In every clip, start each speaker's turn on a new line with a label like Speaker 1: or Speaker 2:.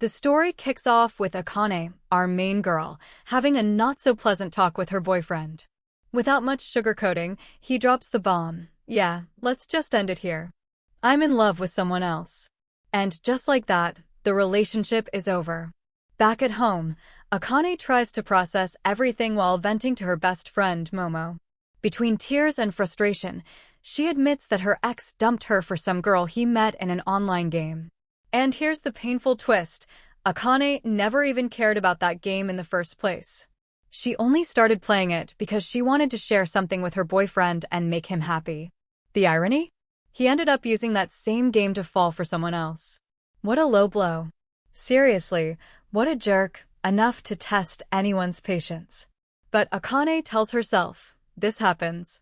Speaker 1: The story kicks off with Akane, our main girl, having a not-so-pleasant talk with her boyfriend. Without much sugarcoating, he drops the bomb. Yeah, let's just end it here. I'm in love with someone else. And just like that, the relationship is over. Back at home, Akane tries to process everything while venting to her best friend, Momo. Between tears and frustration, she admits that her ex dumped her for some girl he met in an online game. And here's the painful twist. Akane never even cared about that game in the first place. She only started playing it because she wanted to share something with her boyfriend and make him happy. The irony? He ended up using that same game to fall for someone else. What a low blow. Seriously, what a jerk, enough to test anyone's patience. But Akane tells herself, this happens.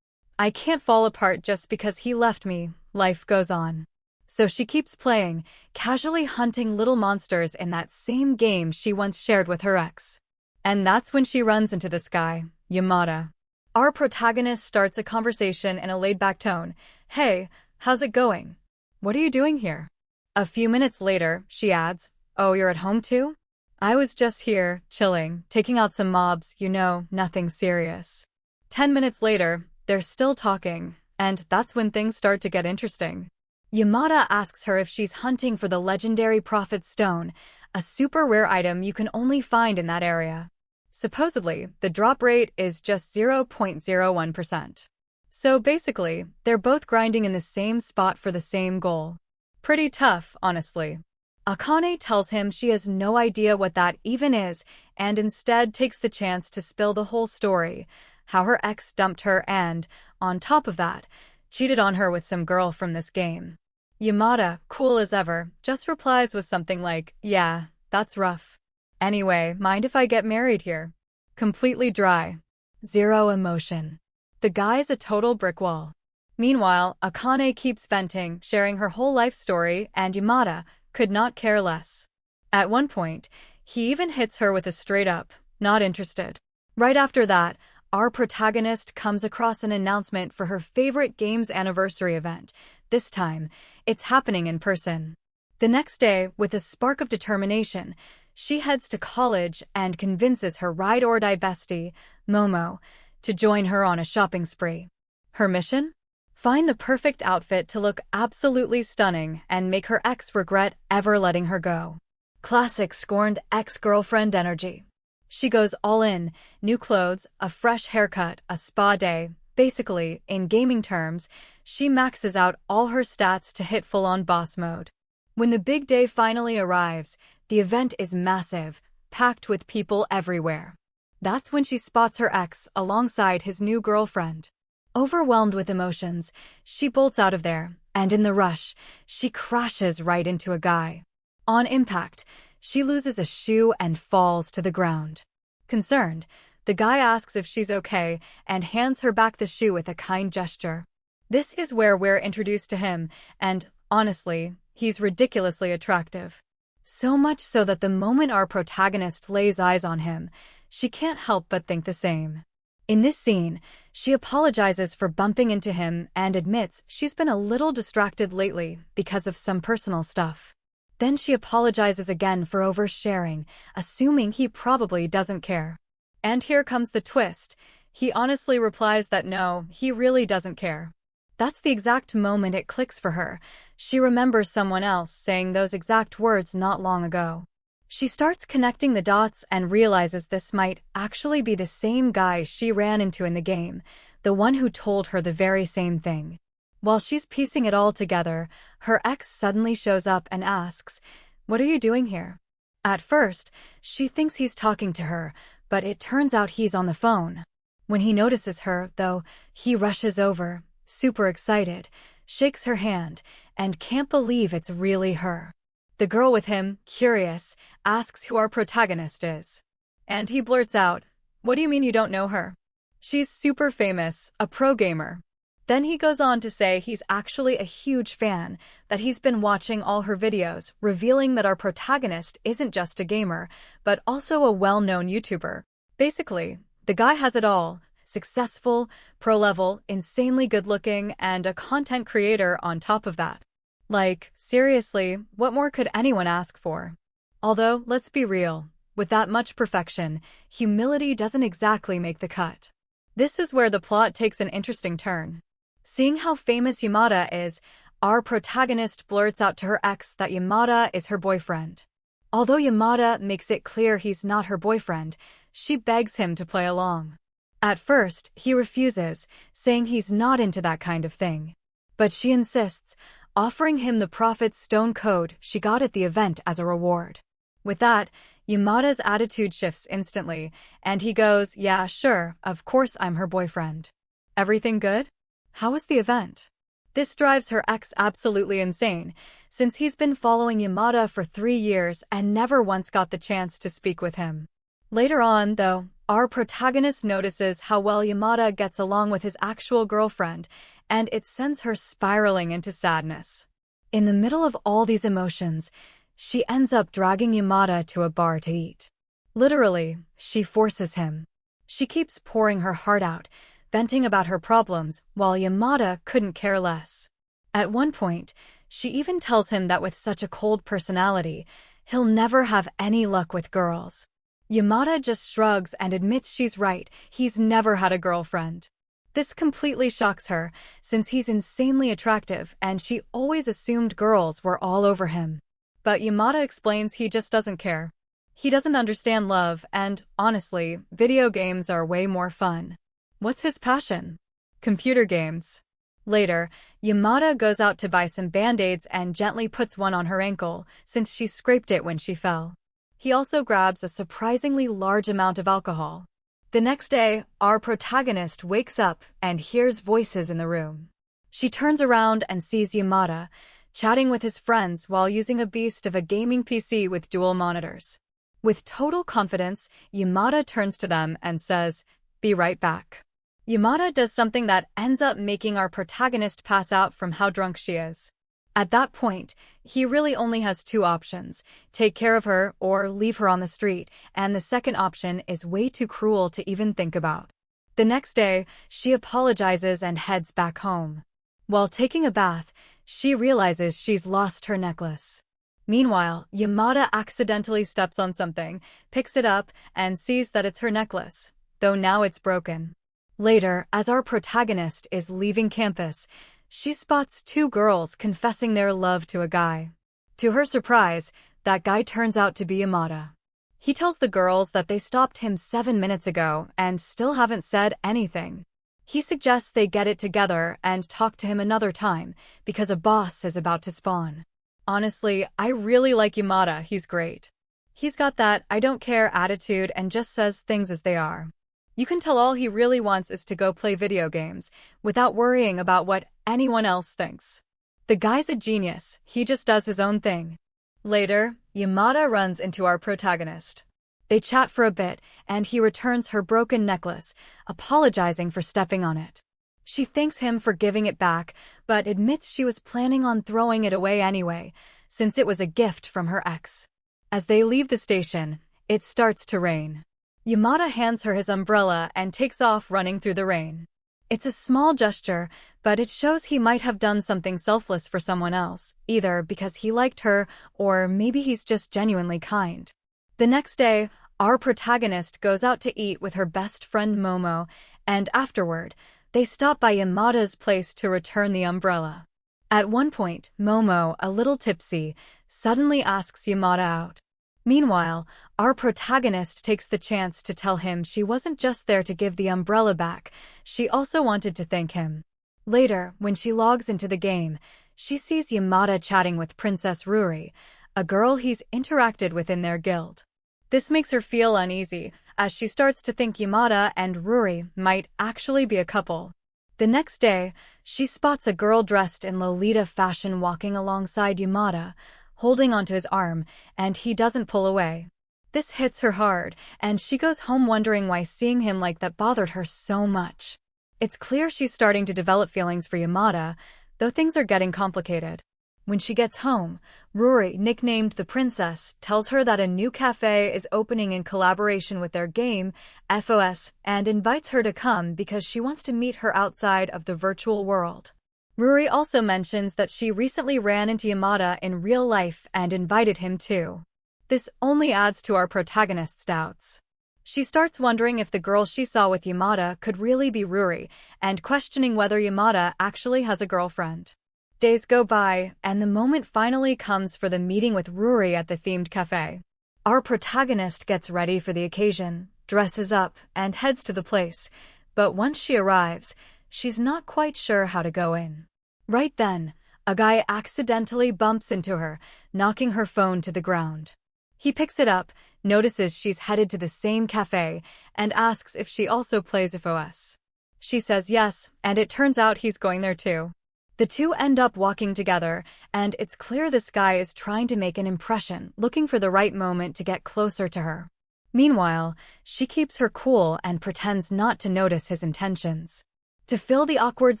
Speaker 1: I can't fall apart just because he left me, life goes on. So she keeps playing, casually hunting little monsters in that same game she once shared with her ex. And that's when she runs into this guy, Yamada. Our protagonist starts a conversation in a laid-back tone. Hey, how's it going? What are you doing here? A few minutes later, she adds, oh, you're at home too? I was just here, chilling, taking out some mobs, nothing serious. 10 minutes later, they're still talking, and that's when things start to get interesting. Yamada asks her if she's hunting for the legendary Prophet Stone, a super rare item you can only find in that area. Supposedly, the drop rate is just 0.01%. So basically, they're both grinding in the same spot for the same goal. Pretty tough, honestly. Akane tells him she has no idea what that even is, and instead takes the chance to spill the whole story, how her ex dumped her and, on top of that, cheated on her with some girl from this game. Yamada, cool as ever, just replies with something like, yeah, that's rough. Anyway, mind if I get married here? Completely dry. Zero emotion. The guy's a total brick wall. Meanwhile, Akane keeps venting, sharing her whole life story, and Yamada could not care less. At one point, he even hits her with a straight-up, not interested. Right after that, our protagonist comes across an announcement for her favorite game's anniversary event. This time, it's happening in person. The next day, with a spark of determination, she heads to college and convinces her ride-or-die bestie, Momo, to join her on a shopping spree. Her mission? Find the perfect outfit to look absolutely stunning and make her ex regret ever letting her go. Classic scorned ex-girlfriend energy. She goes all in, new clothes, a fresh haircut, a spa day. Basically, in gaming terms, she maxes out all her stats to hit full-on boss mode. When the big day finally arrives, the event is massive, packed with people everywhere. That's when she spots her ex alongside his new girlfriend. Overwhelmed with emotions, she bolts out of there, and in the rush, she crashes right into a guy. On impact, she loses a shoe and falls to the ground. Concerned, the guy asks if she's okay and hands her back the shoe with a kind gesture. This is where we're introduced to him, and, honestly, he's ridiculously attractive. So much so that the moment our protagonist lays eyes on him, she can't help but think the same. In this scene, she apologizes for bumping into him and admits she's been a little distracted lately because of some personal stuff. Then she apologizes again for oversharing, assuming he probably doesn't care. And here comes the twist. He honestly replies that no, he really doesn't care. That's the exact moment it clicks for her. She remembers someone else saying those exact words not long ago. She starts connecting the dots and realizes this might actually be the same guy she ran into in the game, the one who told her the very same thing. While she's piecing it all together, her ex suddenly shows up and asks, "What are you doing here?" At first, she thinks he's talking to her, but it turns out he's on the phone. When he notices her, though, he rushes over, super excited, shakes her hand, and can't believe it's really her. The girl with him, curious, asks who our protagonist is. And he blurts out, "What do you mean you don't know her? She's super famous, a pro gamer." Then he goes on to say he's actually a huge fan, that he's been watching all her videos, revealing that our protagonist isn't just a gamer, but also a well-known YouTuber. Basically, the guy has it all: successful, pro-level, insanely good-looking, and a content creator on top of that. Like, seriously, what more could anyone ask for? Although, let's be real, with that much perfection, humility doesn't exactly make the cut. This is where the plot takes an interesting turn. Seeing how famous Yamada is, our protagonist blurts out to her ex that Yamada is her boyfriend. Although Yamada makes it clear he's not her boyfriend, she begs him to play along. At first, he refuses, saying he's not into that kind of thing. But she insists, offering him the Prophet's stone code she got at the event as a reward. With that, Yamada's attitude shifts instantly, and he goes, "Yeah, sure, of course I'm her boyfriend. Everything good? How was the event?" This drives her ex absolutely insane, since he's been following Yamada for 3 years and never once got the chance to speak with him. Later on, though, our protagonist notices how well Yamada gets along with his actual girlfriend, and it sends her spiraling into sadness. In the middle of all these emotions, she ends up dragging Yamada to a bar to eat. Literally, she forces him. She keeps pouring her heart out, venting about her problems, while Yamada couldn't care less. At one point, she even tells him that with such a cold personality, he'll never have any luck with girls. Yamada just shrugs and admits she's right, he's never had a girlfriend. This completely shocks her, since he's insanely attractive and she always assumed girls were all over him. But Yamada explains he just doesn't care. He doesn't understand love and, honestly, video games are way more fun. What's his passion? Computer games. Later, Yamada goes out to buy some band-aids and gently puts one on her ankle, since she scraped it when she fell. He also grabs a surprisingly large amount of alcohol. The next day, our protagonist wakes up and hears voices in the room. She turns around and sees Yamada, chatting with his friends while using a beast of a gaming PC with dual monitors. With total confidence, Yamada turns to them and says, "Be right back." Yamada does something that ends up making our protagonist pass out from how drunk she is. At that point, he really only has 2 options: take care of her or leave her on the street, and the second option is way too cruel to even think about. The next day, she apologizes and heads back home. While taking a bath, she realizes she's lost her necklace. Meanwhile, Yamada accidentally steps on something, picks it up, and sees that it's her necklace, though now it's broken. Later, as our protagonist is leaving campus, she spots 2 girls confessing their love to a guy. To her surprise, that guy turns out to be Yamada. He tells the girls that they stopped him 7 minutes ago and still haven't said anything. He suggests they get it together and talk to him another time, because a boss is about to spawn. Honestly, I really like Yamada, he's great. He's got that I don't care attitude and just says things as they are. You can tell all he really wants is to go play video games, without worrying about what anyone else thinks. The guy's a genius, he just does his own thing. Later, Yamada runs into our protagonist. They chat for a bit, and he returns her broken necklace, apologizing for stepping on it. She thanks him for giving it back, but admits she was planning on throwing it away anyway, since it was a gift from her ex. As they leave the station, it starts to rain. Yamada hands her his umbrella and takes off running through the rain. It's a small gesture, but it shows he might have done something selfless for someone else, either because he liked her or maybe he's just genuinely kind. The next day, our protagonist goes out to eat with her best friend Momo, and afterward, they stop by Yamada's place to return the umbrella. At one point, Momo, a little tipsy, suddenly asks Yamada out. Meanwhile, our protagonist takes the chance to tell him she wasn't just there to give the umbrella back, she also wanted to thank him. Later, when she logs into the game, she sees Yamada chatting with Princess Ruri, a girl he's interacted with in their guild. This makes her feel uneasy, as she starts to think Yamada and Ruri might actually be a couple. The next day, she spots a girl dressed in Lolita fashion walking alongside Yamada, holding onto his arm, and he doesn't pull away. This hits her hard, and she goes home wondering why seeing him like that bothered her so much. It's clear she's starting to develop feelings for Yamada, though things are getting complicated. When she gets home, Ruri, nicknamed the Princess, tells her that a new cafe is opening in collaboration with their game, FOS, and invites her to come because she wants to meet her outside of the virtual world. Ruri also mentions that she recently ran into Yamada in real life and invited him too. This only adds to our protagonist's doubts. She starts wondering if the girl she saw with Yamada could really be Ruri, and questioning whether Yamada actually has a girlfriend. Days go by, and the moment finally comes for the meeting with Ruri at the themed cafe. Our protagonist gets ready for the occasion, dresses up, and heads to the place, but once she arrives, she's not quite sure how to go in. Right then, a guy accidentally bumps into her, knocking her phone to the ground. He picks it up, notices she's headed to the same cafe, and asks if she also plays FOS. She says yes, and it turns out he's going there too. The two end up walking together, and it's clear this guy is trying to make an impression, looking for the right moment to get closer to her. Meanwhile, she keeps her cool and pretends not to notice his intentions. To fill the awkward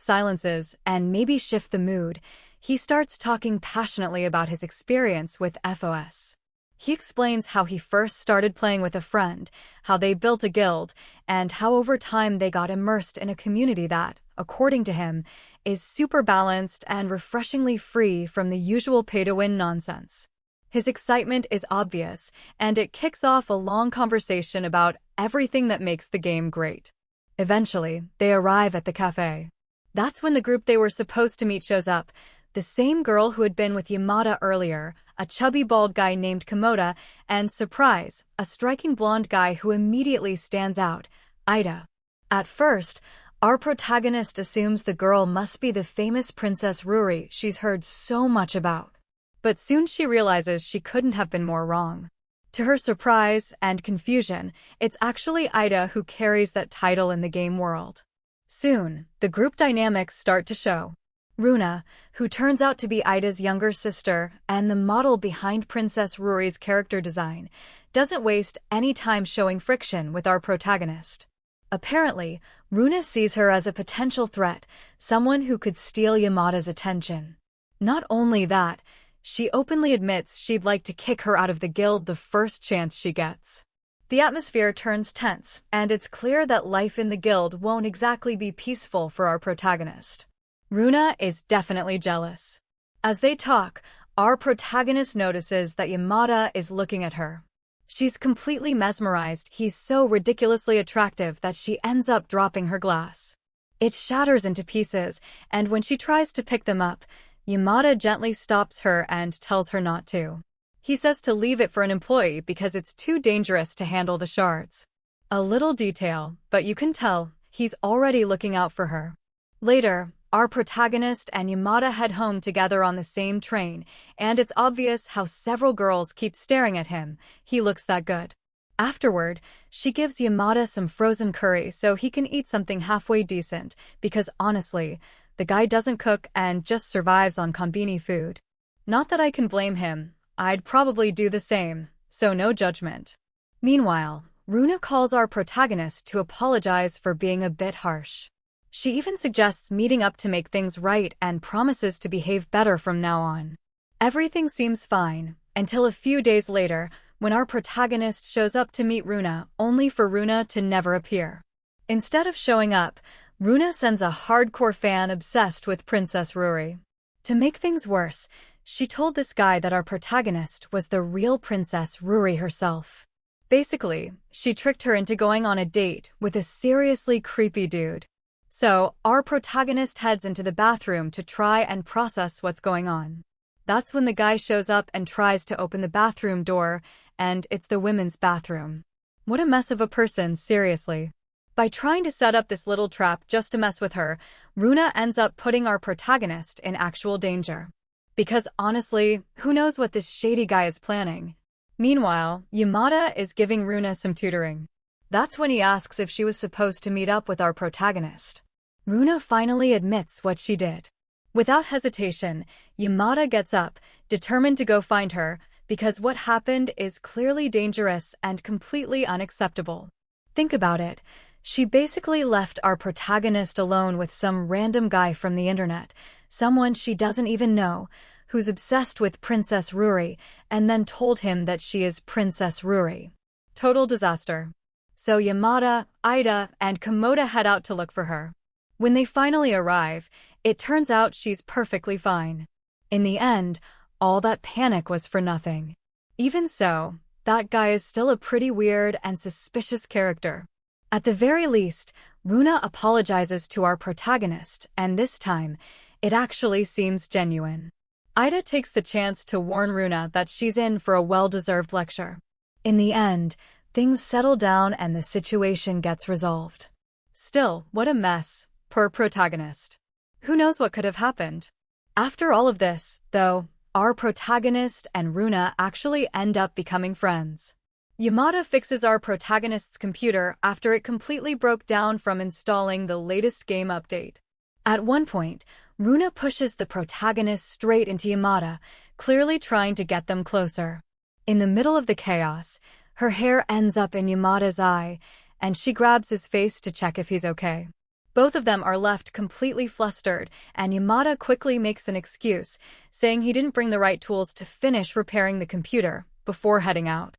Speaker 1: silences and maybe shift the mood, he starts talking passionately about his experience with FOS. He explains how he first started playing with a friend, how they built a guild, and how over time they got immersed in a community that, according to him, is super balanced and refreshingly free from the usual pay-to-win nonsense. His excitement is obvious, and it kicks off a long conversation about everything that makes the game great. Eventually, they arrive at the cafe. That's when the group they were supposed to meet shows up. The same girl who had been with Yamada earlier, a chubby bald guy named Komoda, and, surprise, a striking blonde guy who immediately stands out, Ida. At first, our protagonist assumes the girl must be the famous Princess Ruri she's heard so much about. But soon she realizes she couldn't have been more wrong. To her surprise and confusion, it's actually Ida who carries that title in the game world. Soon, the group dynamics start to show. Runa, who turns out to be Ida's younger sister and the model behind Princess Ruri's character design, doesn't waste any time showing friction with our protagonist. Apparently, Runa sees her as a potential threat, someone who could steal Yamada's attention. Not only that, she openly admits she'd like to kick her out of the guild the first chance she gets. The atmosphere turns tense, and it's clear that life in the guild won't exactly be peaceful for our protagonist. Runa is definitely jealous. As they talk, our protagonist notices that Yamada is looking at her. She's completely mesmerized. He's so ridiculously attractive that she ends up dropping her glass. It shatters into pieces, and when she tries to pick them up, Yamada gently stops her and tells her not to. He says to leave it for an employee because it's too dangerous to handle the shards. A little detail, but you can tell, he's already looking out for her. Later, our protagonist and Yamada head home together on the same train, and it's obvious how several girls keep staring at him. He looks that good. Afterward, she gives Yamada some frozen curry so he can eat something halfway decent, because honestly, the guy doesn't cook and just survives on konbini food. Not that I can blame him, I'd probably do the same, so no judgment. Meanwhile, Runa calls our protagonist to apologize for being a bit harsh. She even suggests meeting up to make things right and promises to behave better from now on. Everything seems fine, until a few days later, when our protagonist shows up to meet Runa, only for Runa to never appear. Instead of showing up, Runa sends a hardcore fan obsessed with Princess Ruri. To make things worse, she told this guy that our protagonist was the real Princess Ruri herself. Basically, she tricked her into going on a date with a seriously creepy dude. So, our protagonist heads into the bathroom to try and process what's going on. That's when the guy shows up and tries to open the bathroom door, and it's the women's bathroom. What a mess of a person, seriously. By trying to set up this little trap just to mess with her, Runa ends up putting our protagonist in actual danger. Because honestly, who knows what this shady guy is planning? Meanwhile, Yamada is giving Runa some tutoring. That's when he asks if she was supposed to meet up with our protagonist. Runa finally admits what she did. Without hesitation, Yamada gets up, determined to go find her, because what happened is clearly dangerous and completely unacceptable. Think about it. She basically left our protagonist alone with some random guy from the internet, someone she doesn't even know, who's obsessed with Princess Ruri, and then told him that she is Princess Ruri. Total disaster. So Yamada, Ida, and Komoda head out to look for her. When they finally arrive, it turns out she's perfectly fine. In the end, all that panic was for nothing. Even so, that guy is still a pretty weird and suspicious character. At the very least, Runa apologizes to our protagonist, and this time, it actually seems genuine. Ida takes the chance to warn Runa that she's in for a well-deserved lecture. In the end, things settle down and the situation gets resolved. Still, what a mess, poor protagonist. Who knows what could have happened? After all of this, though, our protagonist and Runa actually end up becoming friends. Yamada fixes our protagonist's computer after it completely broke down from installing the latest game update. At one point, Runa pushes the protagonist straight into Yamada, clearly trying to get them closer. In the middle of the chaos, her hair ends up in Yamada's eye, and she grabs his face to check if he's okay. Both of them are left completely flustered, and Yamada quickly makes an excuse, saying he didn't bring the right tools to finish repairing the computer before heading out.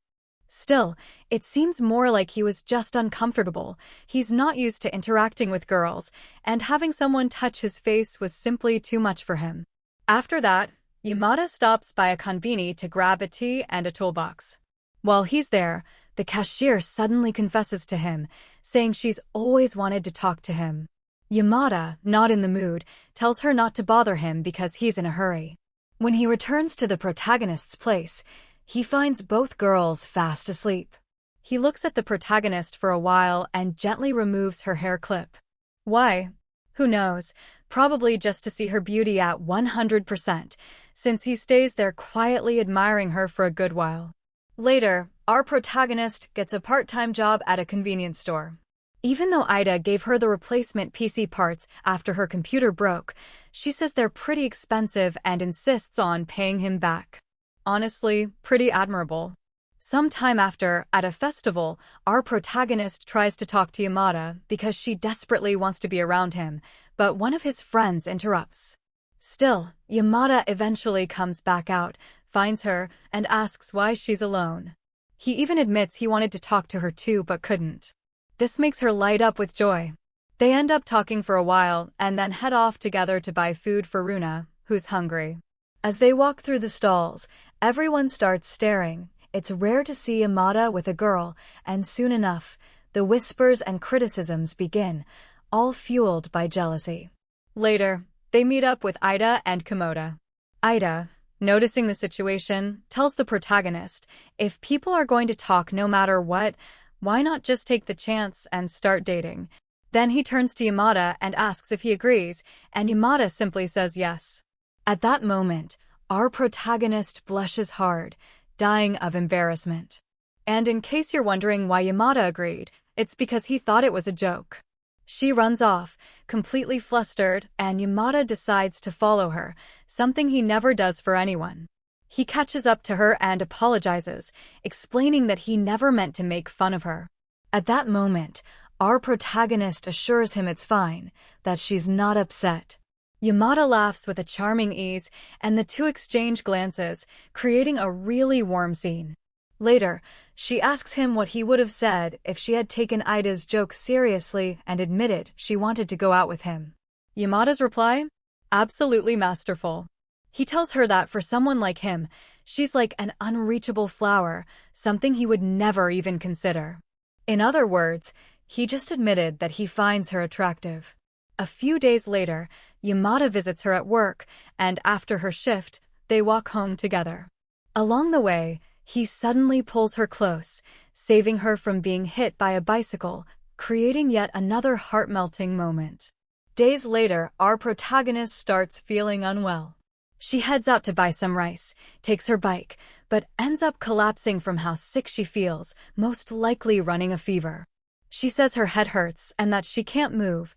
Speaker 1: Still, it seems more like he was just uncomfortable. He's not used to interacting with girls, and having someone touch his face was simply too much for him. After that, Yamada stops by a conveni to grab a tea and a toolbox. While he's there, the cashier suddenly confesses to him, saying she's always wanted to talk to him. Yamada, not in the mood, tells her not to bother him because he's in a hurry. When he returns to the protagonist's place, he finds both girls fast asleep. He looks at the protagonist for a while and gently removes her hair clip. Why? Who knows? Probably just to see her beauty at 100%, since he stays there quietly admiring her for a good while. Later, our protagonist gets a part-time job at a convenience store. Even though Ida gave her the replacement PC parts after her computer broke, she says they're pretty expensive and insists on paying him back. Honestly, pretty admirable. Some time after, at a festival, our protagonist tries to talk to Yamada because she desperately wants to be around him, but one of his friends interrupts. Still, Yamada eventually comes back out, finds her, and asks why she's alone. He even admits he wanted to talk to her too but couldn't. This makes her light up with joy. They end up talking for a while and then head off together to buy food for Runa, who's hungry. As they walk through the stalls, everyone starts staring. It's rare to see Yamada with a girl, and soon enough, the whispers and criticisms begin, all fueled by jealousy. Later, they meet up with Ida and Komoda. Ida, noticing the situation, tells the protagonist, if people are going to talk no matter what, why not just take the chance and start dating? Then he turns to Yamada and asks if he agrees, and Yamada simply says yes. At that moment, our protagonist blushes hard, dying of embarrassment. And in case you're wondering why Yamada agreed, it's because he thought it was a joke. She runs off, completely flustered, and Yamada decides to follow her, something he never does for anyone. He catches up to her and apologizes, explaining that he never meant to make fun of her. At that moment, our protagonist assures him it's fine, that she's not upset. Yamada laughs with a charming ease, and the two exchange glances, creating a really warm scene. Later, she asks him what he would have said if she had taken Ida's joke seriously and admitted she wanted to go out with him. Yamada's reply? Absolutely masterful. He tells her that for someone like him, she's like an unreachable flower, something he would never even consider. In other words, he just admitted that he finds her attractive. A few days later, Yamada visits her at work, and after her shift, they walk home together. Along the way, he suddenly pulls her close, saving her from being hit by a bicycle, creating yet another heart-melting moment. Days later, our protagonist starts feeling unwell. She heads out to buy some rice, takes her bike, but ends up collapsing from how sick she feels, most likely running a fever. She says her head hurts and that she can't move,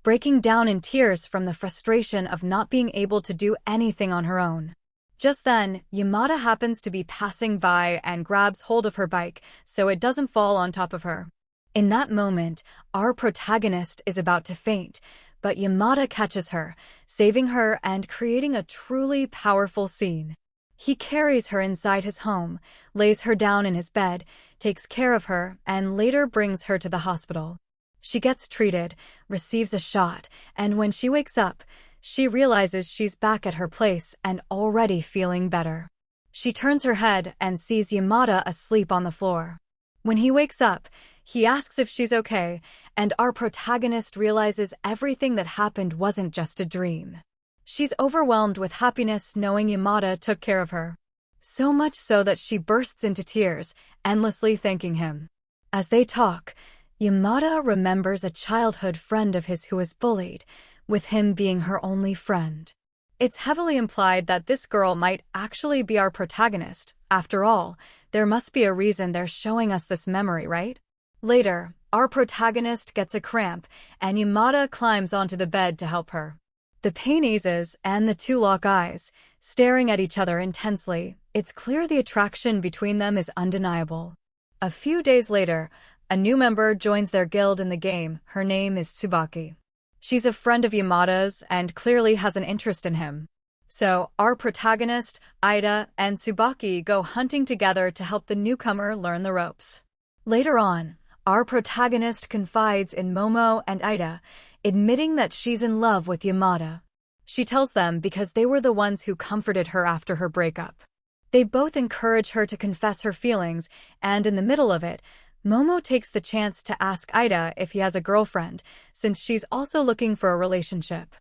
Speaker 1: breaking down in tears from the frustration of not being able to do anything on her own. Just then, Yamada happens to be passing by and grabs hold of her bike so it doesn't fall on top of her. In that moment, our protagonist is about to faint, but Yamada catches her, saving her and creating a truly powerful scene. He carries her inside his home, lays her down in his bed, takes care of her, and later brings her to the hospital. She gets treated, receives a shot, and when she wakes up, she realizes she's back at her place and already feeling better. She turns her head and sees Yamada asleep on the floor. When he wakes up, he asks if she's okay, and our protagonist realizes everything that happened wasn't just a dream. She's overwhelmed with happiness knowing Yamada took care of her. So much so that she bursts into tears, endlessly thanking him. As they talk, Yamada remembers a childhood friend of his who was bullied, with him being her only friend. It's heavily implied that this girl might actually be our protagonist. After all, there must be a reason they're showing us this memory, right? Later, our protagonist gets a cramp, and Yamada climbs onto the bed to help her. The pain eases, and the two lock eyes, staring at each other intensely. It's clear the attraction between them is undeniable. A few days later, a new member joins their guild in the game. Her name is Tsubaki. She's a friend of Yamada's and clearly has an interest in him. So, our protagonist, Ida, and Tsubaki go hunting together to help the newcomer learn the ropes. Later on, our protagonist confides in Momo and Ida, admitting that she's in love with Yamada. She tells them because they were the ones who comforted her after her breakup. They both encourage her to confess her feelings, and in the middle of it, Momo takes the chance to ask Ida if he has a girlfriend, since she's also looking for a relationship.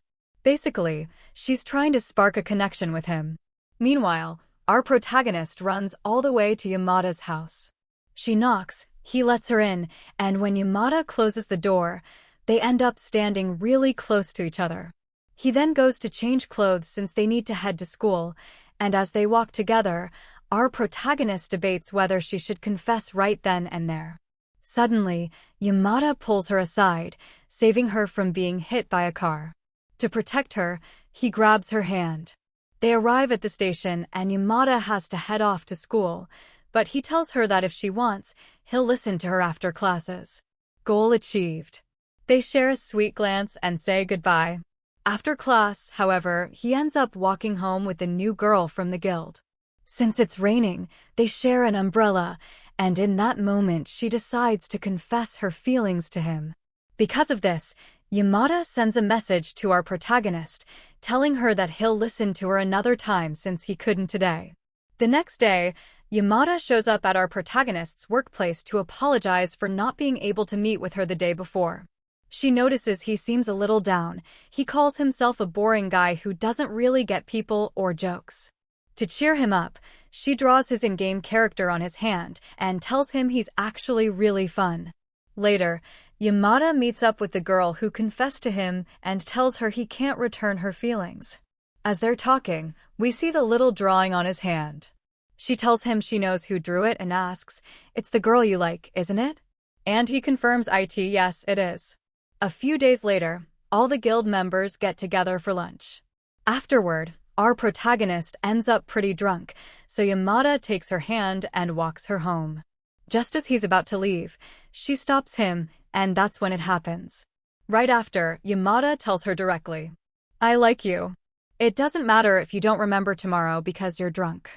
Speaker 1: Basically, she's trying to spark a connection with him. Meanwhile, our protagonist runs all the way to Yamada's house. She knocks, he lets her in, and when Yamada closes the door, they end up standing really close to each other. He then goes to change clothes since they need to head to school, and as they walk together, our protagonist debates whether she should confess right then and there. Suddenly, Yamada pulls her aside, saving her from being hit by a car. To protect her, he grabs her hand. They arrive at the station and Yamada has to head off to school, but he tells her that if she wants, he'll listen to her after classes. Goal achieved. They share a sweet glance and say goodbye. After class, however, he ends up walking home with the new girl from the guild. Since it's raining, they share an umbrella, and in that moment she decides to confess her feelings to him. Because of this, Yamada sends a message to our protagonist, telling her that he'll listen to her another time since he couldn't today. The next day, Yamada shows up at our protagonist's workplace to apologize for not being able to meet with her the day before. She notices he seems a little down. He calls himself a boring guy who doesn't really get people or jokes. To cheer him up, she draws his in-game character on his hand and tells him he's actually really fun. Later, Yamada meets up with the girl who confessed to him and tells her he can't return her feelings. As they're talking, we see the little drawing on his hand. She tells him she knows who drew it and asks, "It's the girl you like, isn't it?" And he confirms yes, it is. A few days later, all the guild members get together for lunch. Afterward, our protagonist ends up pretty drunk, so Yamada takes her hand and walks her home. Just as he's about to leave, she stops him, and that's when it happens. Right after, Yamada tells her directly, "I like you. It doesn't matter if you don't remember tomorrow because you're drunk.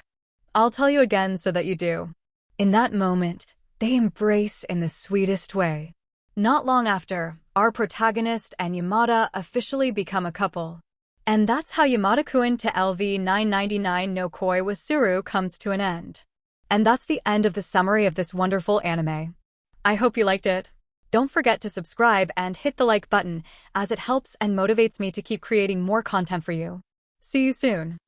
Speaker 1: I'll tell you again so that you do." In that moment, they embrace in the sweetest way. Not long after, our protagonist and Yamada officially become a couple. And that's how Yamada-kun to LV 999 no Koi with Suru comes to an end. And that's the end of the summary of this wonderful anime. I hope you liked it. Don't forget to subscribe and hit the like button, as it helps and motivates me to keep creating more content for you. See you soon.